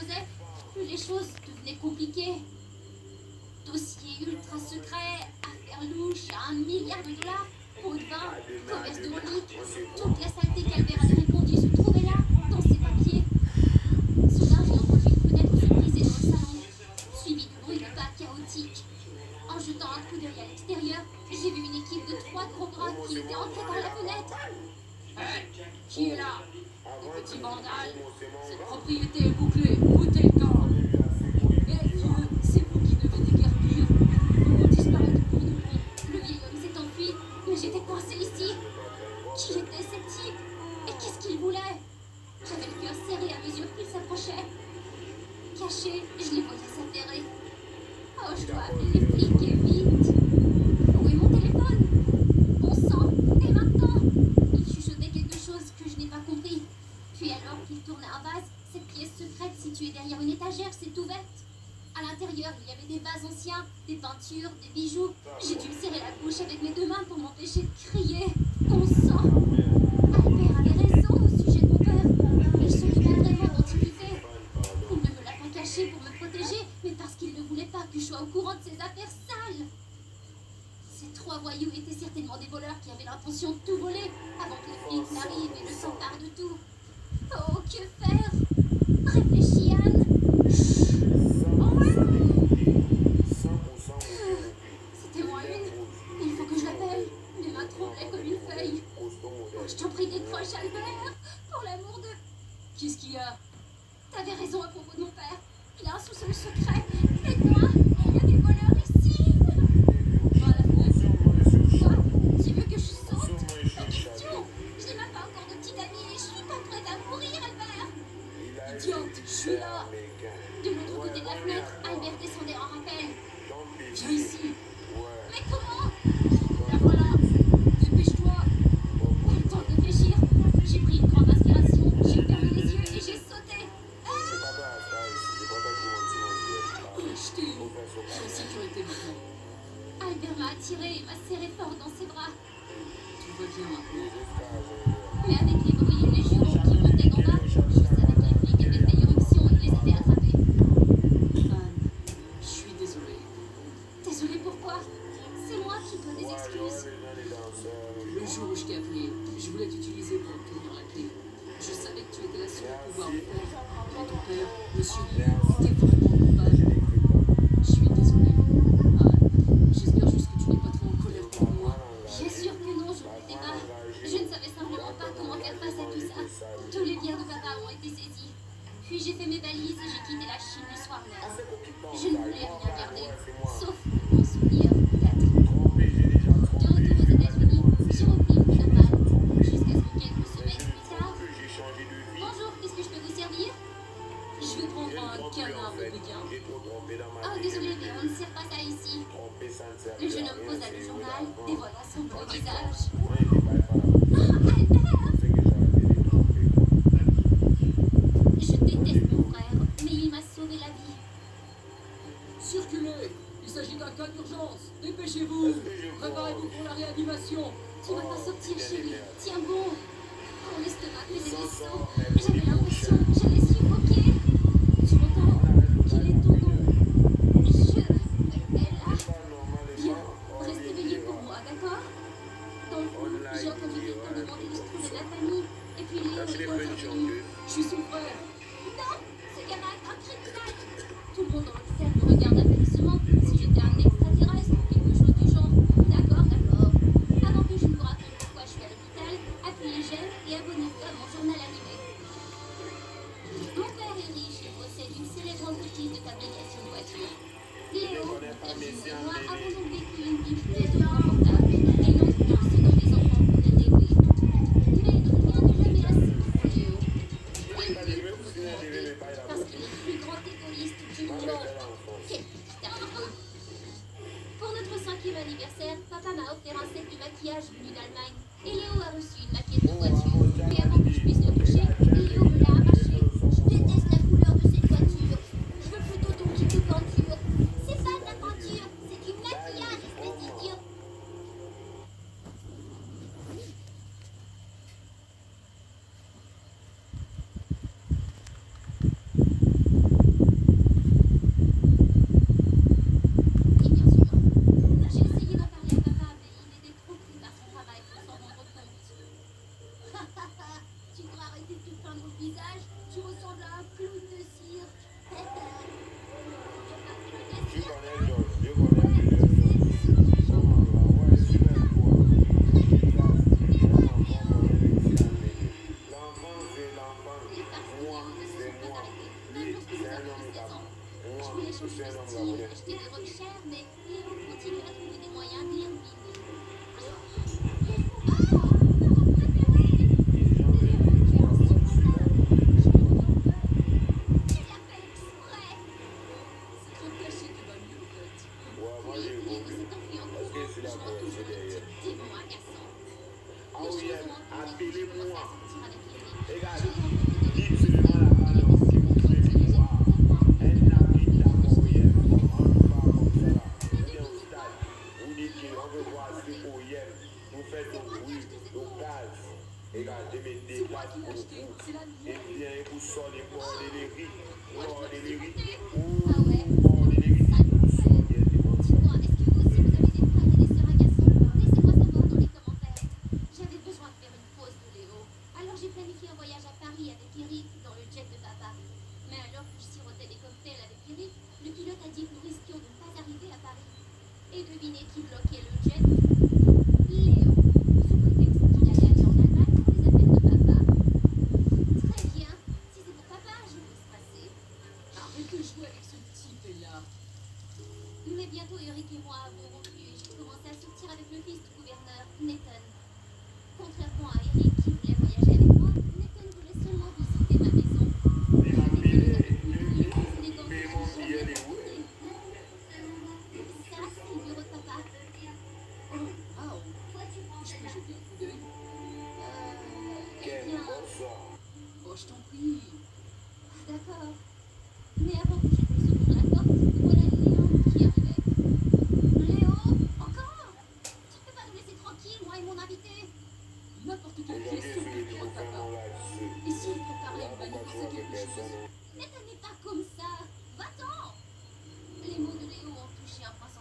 faisais, plus les choses devenaient compliquées. Dossier ultra secret, affaires louches à 1 milliard de dollars, pot de vin, commerce de reliques, toute la saleté qu'Albert avait répandue se trouvait là, dans ses papiers. Soudain, j'ai entendu une fenêtre se briser dans le salon, suivi de bruits de pas chaotiques. En jetant un coup d'œil à l'extérieur, j'ai vu une équipe de 3 gros bras qui étaient entrés par la fenêtre. Hey, qui est là? Des petits vandales. Cette propriété est bouclée. Foutez le camp. Eh vieux, c'est vous qui devez déguerpir. Vous disparaître pour de bon. Le vieil homme s'est enfui, mais j'étais coincée ici. Qui était ce type? Et qu'est-ce qu'il voulait? J'avais le cœur serré à mesure qu'il s'approchait. Caché, je les voyais s'affairer. Oh, je dois appeler les flics et vite. Où est mon téléphone? Bon sang, et maintenant? Il chuchotait quelque chose que je n'ai pas compris. Puis alors qu'il tournait un vase, cette pièce secrète située derrière une étagère s'est ouverte. À l'intérieur, il y avait des vases anciens, des peintures, des bijoux. J'ai dû me serrer la bouche avec mes 2 mains pour m'empêcher de crier. Bon sang! Albert avait raison au sujet de mon père. Il s'occupait vraiment d'antiquité. Il ne me l'a pas caché pour me protéger, mais parce qu'il ne voulait pas que je sois au courant de ses affaires sales. Ces 3 voyous étaient certainement des voleurs qui avaient l'intention de tout voler avant que les flics n'arrivent et ne s'emparent de tout. Oh, que faire? Réfléchis, Anne. C'était moi une. Il faut que je l'appelle. Mes mains tremblaient comme une feuille. Oh, je t'en prie, décroche, Albert. Pour l'amour de... Qu'est-ce qu'il y a? T'avais raison à propos de mon père. Il a un sous-sol secret. Aide-moi. Il y a des voleurs ici. Pas à la fenêtre. Quoi? Tu veux que je saute? Pas question. Je n'ai même pas encore de petite amie et je suis pas prête à mourir, Albert. Idiote, je suis là. De l'autre côté de la fenêtre, Albert descendait en rappel. Viens ici. Mais comment? La voilà. Dépêche-toi. Pas le temps de réfléchir. J'ai pris une grande inspiration, j'ai fermé les yeux et j'ai sauté. Je t'ai eu. Je suis en sécurité maintenant. Albert m'a attiré et m'a serré fort dans ses bras. Tout va bien maintenant. Mais avec les bruits et les jurons qui montaient d'en bas, je savais que les flics avaient fait irruption et les avaient attrapés. Anne, je suis désolé. Désolée, pourquoi? C'est moi qui dois des excuses. Le jour où je t'ai appelé, je voulais t'utiliser pour obtenir la clé. Je savais que tu étais la seule à pouvoir le faire. Mais ton père, monsieur Lee, était vraiment coupable. Je suis désolé. Anne, j'espère juste que tu n'es pas trop en colère pour moi. Bien sûr que non, je ne l'étais pas. Je ne savais simplement pas comment faire face à tout ça. Tous les biens de papa ont été saisis. Puis j'ai fait mes valises et j'ai quitté la Chine le soir même. Je ne voulais rien garder, sauf mon souvenir, peut-être. De retour aux États-Unis, j'ai repris une vie normale, jusqu'à ce que quelques semaines plus tard... Bonjour, qu'est-ce que je peux vous servir? Je vais prendre un canard de Pékin. Oh, désolé, mais on ne sert pas ça ici. Le jeune homme posa le journal, dévoila son beau visage. Albert! Je déteste mon frère, mais il m'a sauvé la vie. Circulez! Il s'agit d'un cas d'urgence. Dépêchez-vous. Préparez-vous pour la réanimation. Tu vas pas sortir, chérie. Tiens bon. Mon estomac faisait des sauts. J'avais l'impression que j'allais suffoquer. Tu m'entends? Quel est ton nom? Ella. Bien, reste éveillé pour moi, d'accord? Dans le fond, j'ai entendu quelqu'un demander de se trouver de la famille. Et puis Léo est intervenu. Je suis son frère. Non, ce gamin est un criminel. Tout le monde dans l'hôpital me regarde avertissement comme si j'étais un extraterrestre ou quelque chose du genre. D'accord, d'accord. Avant que je ne vous raconte pourquoi je suis à l'hôpital, appuyez j'aime et abonnez-vous à mon journal animé. Mon père est riche et possède une célèbre entreprise de fabrication de voitures. Léo, mon père jumeau et moi avons donc vécu une vie plutôt confortable, ayant tous dans des enfants pour les élever. Mais rien n'est jamais assez pour Léo. Parce qu'il est le plus grand égoïste du monde. Quel petit arbre. Pour notre 5e anniversaire, papa m'a offert un set de maquillage venu d'Allemagne. Et Léo a reçu une maquette de voiture. Mais avant que je puisse le toucher, Léo me l'a arraché. Je déteste la couleur de cette voiture. Je veux plutôt ton kit de peinture. C'est pas de la peinture, c'est du maquillage, espèce d'idiot. un clown de cirque. Tu connais George, je connais plusieurs choses. Ouais, super quoi. L'enfant, c'est l'enfant. Moi, c'est moi. Lui, c'est un homme d'abord. Je Moi, voulais je changer suis de un homme style, d'abord. acheter des robes chères, mais Léo continue à trouver des moyens de les ruiner. J'en veux dire quoi? Moi, je suis là pour te dire quoi. Tu l'as fait exprès. C'est trop caché qui va mieux, en fait. Ouais, moi, Oui, j'ai Léo voulu. s'est enfui en Parce que courant, c'est là jouant pour toujours rester le derrière. petit démon agaçant. Ah Les oui, choses ont empiré quand j'ai commencé appelez-moi. à sortir avec Eric. Regarde, Je l'ai rencontré dans dites les seulement la parole si vous voulez me voir. Un habit d'Amoyenne, comme on nous parle comme ça là. Vous êtes au stade, vous dites qu'on veut voir ce qu'on aime. Vous faites au bruit, au gaz. Regarde, je me C'est moi déplace qui l'ai pour acheté, vous. c'est la Et mienne. bien, vous sortez bordellerie. Bordellerie. Ah ouais, Bordellerie. Vous sortez devant ça. Dites-moi, est-ce que vous aussi vous avez des frères et des sœurs agaçants? Laissez-moi savoir dans les commentaires. J'avais besoin de faire une pause de Léo. Alors j'ai planifié un voyage à Paris avec Eric dans le jet de papa. Mais alors que je sirotais des cocktails avec Eric, le pilote a dit que nous risquions de ne pas arriver à Paris. Et devinez qui bloquait le jet? Léo. Sous prétexte qu'il allait aller en Allemagne pour les affaires de papa. Très bien. Si c'est pour papa, je vais se passer. Arrête de jouer avec ce type, là. Mais bientôt, Eric et moi avons rompu et j'ai commencé à sortir avec le fils du gouverneur, Nathan. Contrairement à Eric qui voulait voyager avec moi, Nathan voulait seulement visiter ma maison. Il m'a filé Les gosses mais sont mon billet jamais est où? rencontrés. Ça, c'est le bureau de papa. Oh, waouh. Je peux jeter un coup d'œil? Eh Quel bien, bonsoir. Oh, je t'en prie. d'accord. Mais avant que je puisse ouvrir la porte, voilà Léo qui arrivait. Léo, encore? Tu peux pas nous laisser tranquille, moi et mon invité? N'importe quelle Aujourd'hui, question je que suis tu pour as, faire papa. mon là-dessus. Et si on préparait Là, une pourquoi tu manif, vois c'est que quelque chose? personne. Nathan n'est pas comme ça. Va-t'en. Les mots de Léo ont touché un point